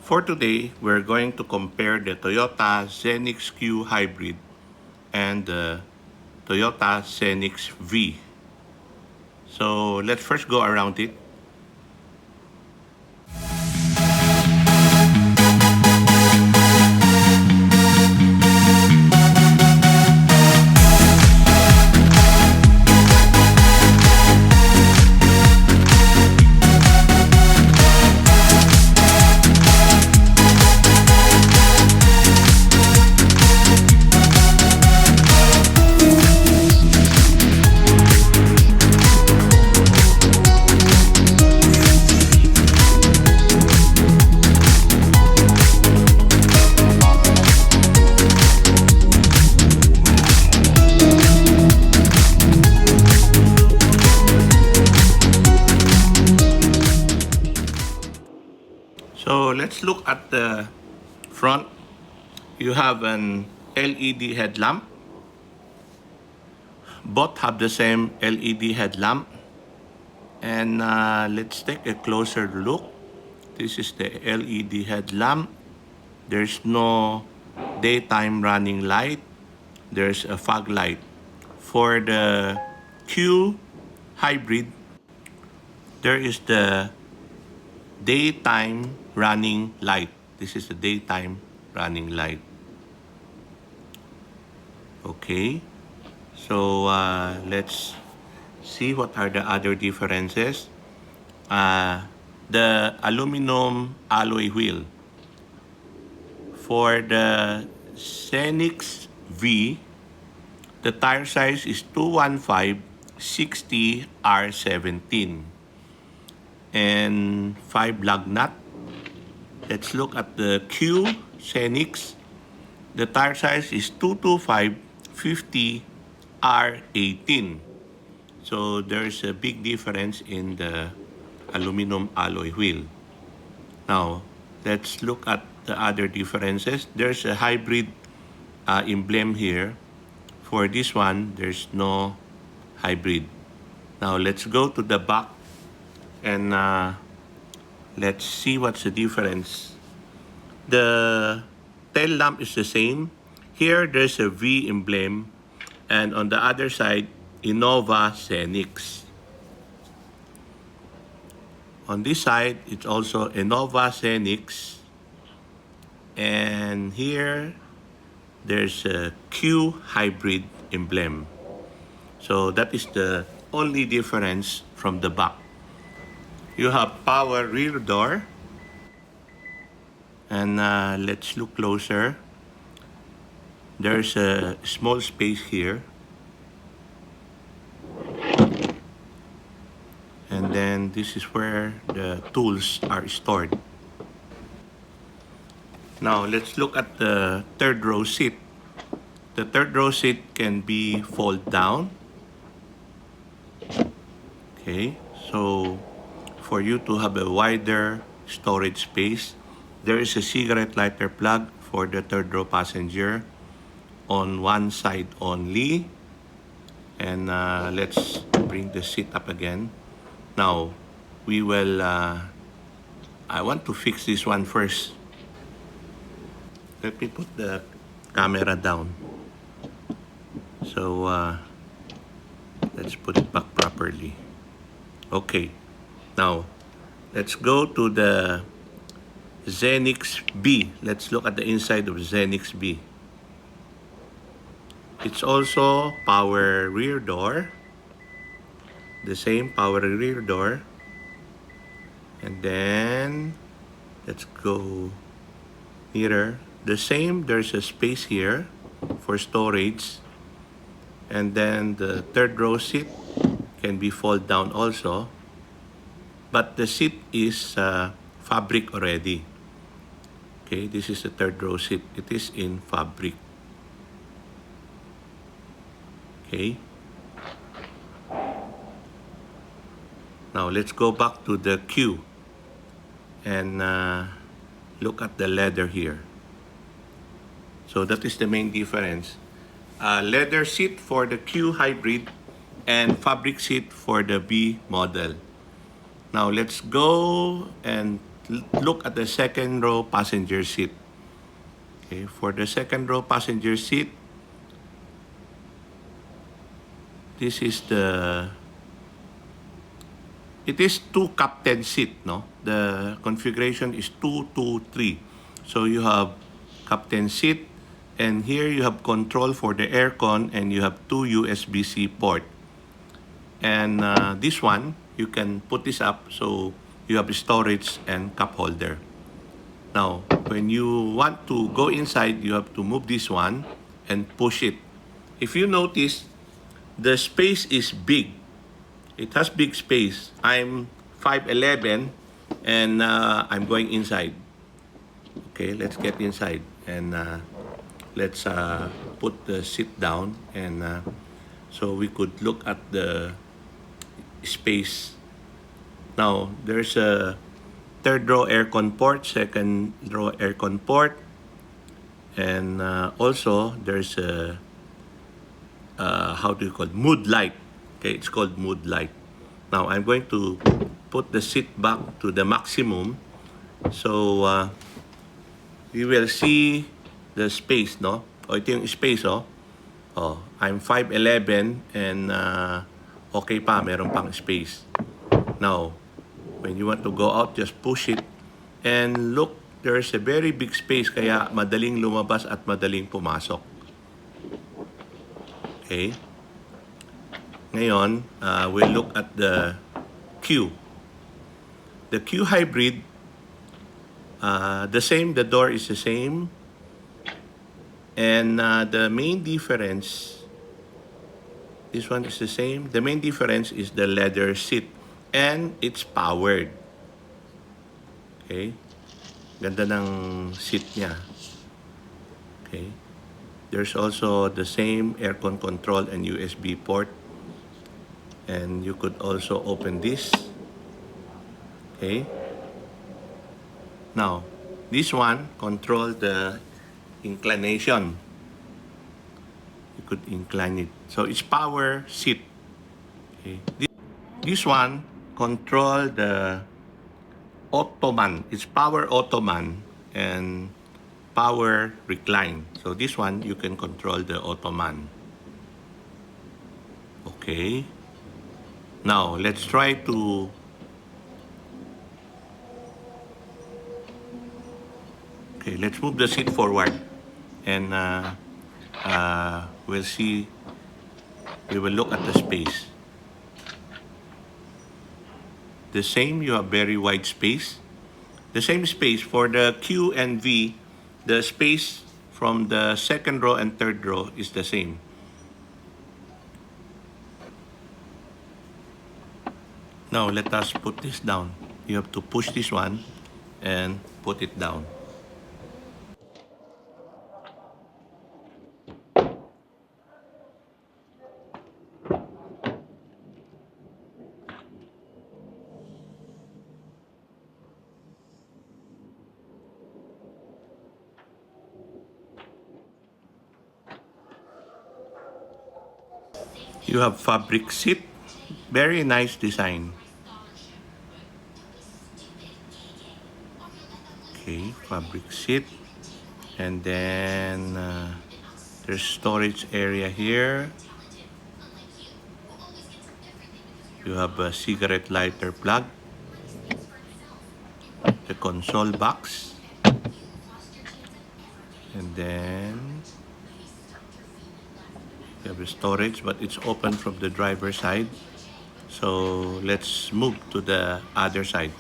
For today, we're going to compare the Toyota Zenix Q Hybrid and the Toyota Zenix V. So let's first go around it. So let's look at the front. You have an LED headlamp. Both have the same LED headlamp. And let's take a closer look. This is the LED headlamp. There's no daytime running light. There's a fog light. For the Q Hybrid, there is the daytime running light. This is the daytime running light. Okay, so let's see what are the other differences. The aluminum alloy wheel. For the Zenix V, the tire size is 215/60 R17 and 5 lug nut. Let's look at the Q Zenix. The tire size is 225/50 R18. So there's a big difference in the aluminum alloy wheel. Now, let's look at the other differences. There's a hybrid emblem here. For this one, there's no hybrid. Now, let's go to the back and let's see what's the difference. The tail lamp is the same. Here, there's a V emblem, and on the other side, Innova Zenix. On this side, it's also Innova Zenix. And here, there's a Q Hybrid emblem. So that is the only difference from the back. You have power rear door. And let's look closer. There's a small space here. And then this is where the tools are stored. Now, let's look at the third row seat. The third row seat can be fold down. Okay, so for you to have a wider storage space, there is a cigarette lighter plug for the third row passenger on one side only. And let's bring the seat up again. Now, we will, I want to fix this one first. Let me put the camera down. So, let's put it back properly. Okay. Now, let's go to the Zenix B. Let's look at the inside of Zenix B. It's also power rear door. The same power rear door. And then, let's go nearer. The same, there's a space here for storage. And then the third row seat can be fold down also. But the seat is fabric already. Okay, this is the third row seat. It is in fabric. Okay. Now, let's go back to the Q and look at the leather here. So that is the main difference. Leather seat for the Q Hybrid and fabric seat for the B model. Now let's go and look at the second row passenger seat. Okay, for the second row passenger seat, this is it is two captain seat, no? The configuration is 223. So you have captain seat, and here you have control for the aircon, and you have two USB-C port. And this one, you can put this up so you have storage and cup holder. Now, when you want to go inside, you have to move this one and push it. If you notice, the space is big. It has big space. I'm 5'11", and I'm going inside. Okay, let's get inside, and let's put the seat down, and so we could look at the space. Now, there's a third row aircon port, second row aircon port, and also there's a how do you call it? Mood light. Okay, it's called mood light. Now, I'm going to put the seat back to the maximum, so you will see the space, no? O, ito yung space, oh. Oh, I'm 5'11", and okay pa, meron pang space. Now, when you want to go out, just push it. And look, there's a very big space, kaya madaling lumabas at madaling pumasok. Okay? Ngayon, we'll look at the Q. The Q hybrid, the same, the door is the same. And the main difference, this one is the same. The main difference is the leather seat, and it's powered. Okay? Ganda ng seat niya. Okay? There's also the same aircon control and USB port. And you could also open this. Okay? Now, this one control the inclination. You could incline it. So it's power seat. Okay. This one control the ottoman. It's power ottoman and power recline. So this one you can control the ottoman. Okay. Now let's try to let's move the seat forward, and we'll see. We will look at the space. The same, you have very wide space. The same space for the Q and V. The space from the second row and third row is the same. Now let us put this down. You have to push this one and put it down. You have fabric seat, very nice design. Okay, fabric seat, and then there's storage area here. You have a cigarette lighter plug, the console box, and then you have a storage, but it's open from the driver's side. So let's move to the other side.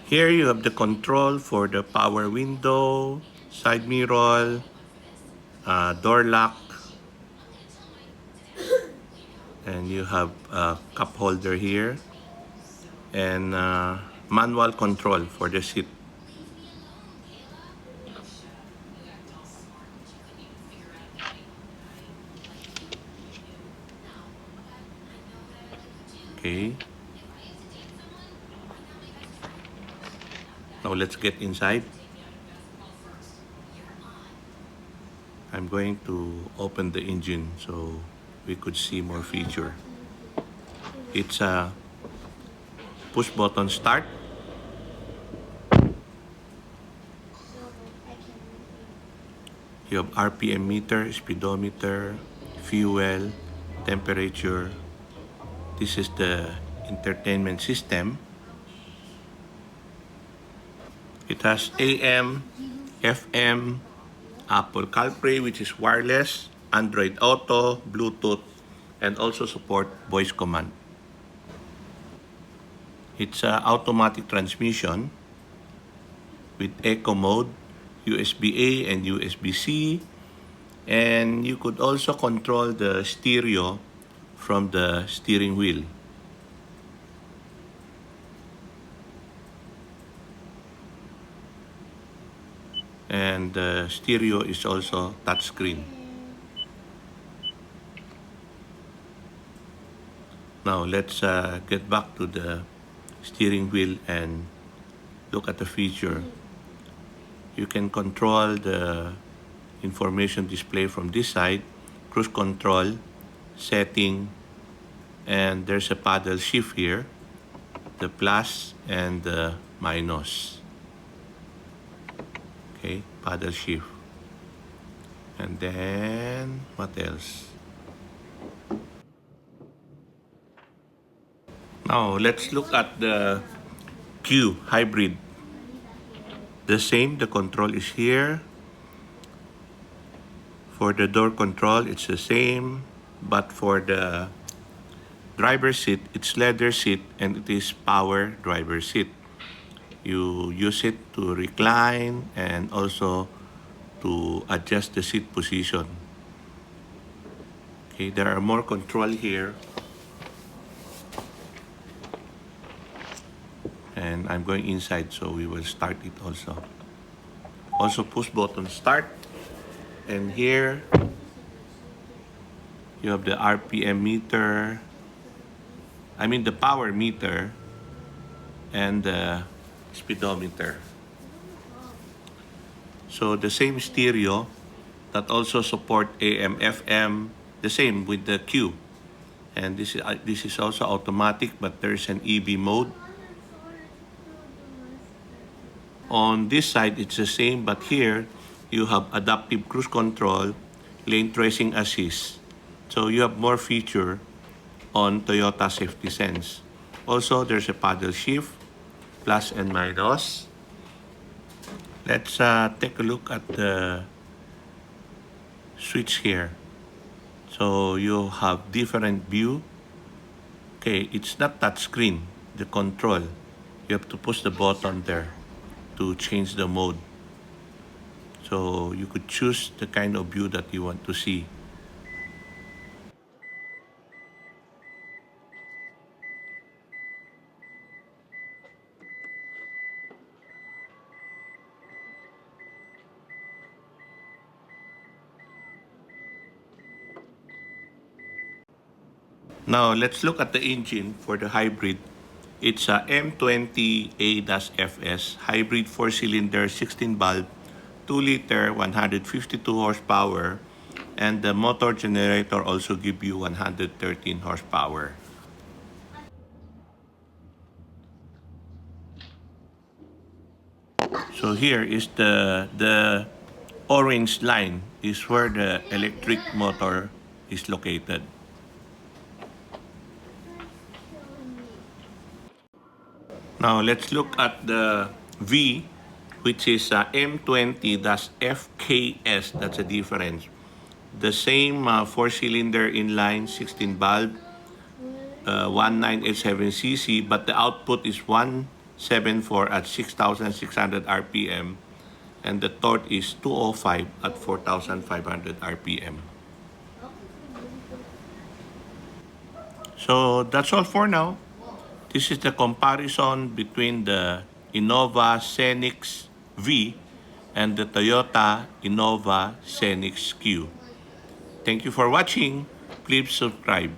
Here you have the control for the power window, side mirror, door lock, and you have a cup holder here, and manual control for the seat. Okay. Now let's get inside. I'm going to open the engine so we could see more feature. It's a push button start. You have RPM meter, speedometer, fuel, temperature. This is the entertainment system. It has AM, FM, Apple CarPlay, which is wireless, Android Auto, Bluetooth, and also support voice command. It's an automatic transmission with eco mode, USB-A and USB-C, and you could also control the stereo from the steering wheel. And the stereo is also touchscreen. Now let's get back to the steering wheel and look at the feature. You can control the information display from this side, cruise control, setting, and there's a paddle shift here, the plus and the minus. Okay, paddle shift. And then, what else? Now, let's look at the Q hybrid. The same, the control is here. For the door control, it's the same. But for the driver's seat, it's leather seat and it is power driver seat. You use it to recline and also to adjust the seat position. Okay, there are more control here. And I'm going inside, so we will start it also. Also push button start. And here, you have the RPM meter, the power meter, and the speedometer. So the same stereo that also support AM, FM, the same with the Q. And this is also automatic, but there's an EV mode. On this side, it's the same, but here you have adaptive cruise control, lane tracing assist. So you have more feature on Toyota Safety Sense. Also, there's a paddle shift, plus and minus. Let's take a look at the switch here. So you have different view. Okay, it's not touch screen, the control. You have to push the button there to change the mode. So you could choose the kind of view that you want to see. Now, let's look at the engine for the hybrid. It's a M20A-FS hybrid 4-cylinder 16-valve, 2-liter, 152 horsepower, and the motor generator also give you 113 horsepower. So here is the orange line is where the electric motor is located. Now, let's look at the V, which is M20-FKS. That's a difference. The same 4-cylinder inline 16-valve, 1987cc, but the output is 174 at 6,600 RPM, and the torque is 205 at 4,500 RPM. So that's all for now. This is the comparison between the Innova Zenix V and the Toyota Innova Zenix Q. Thank you for watching. Please subscribe.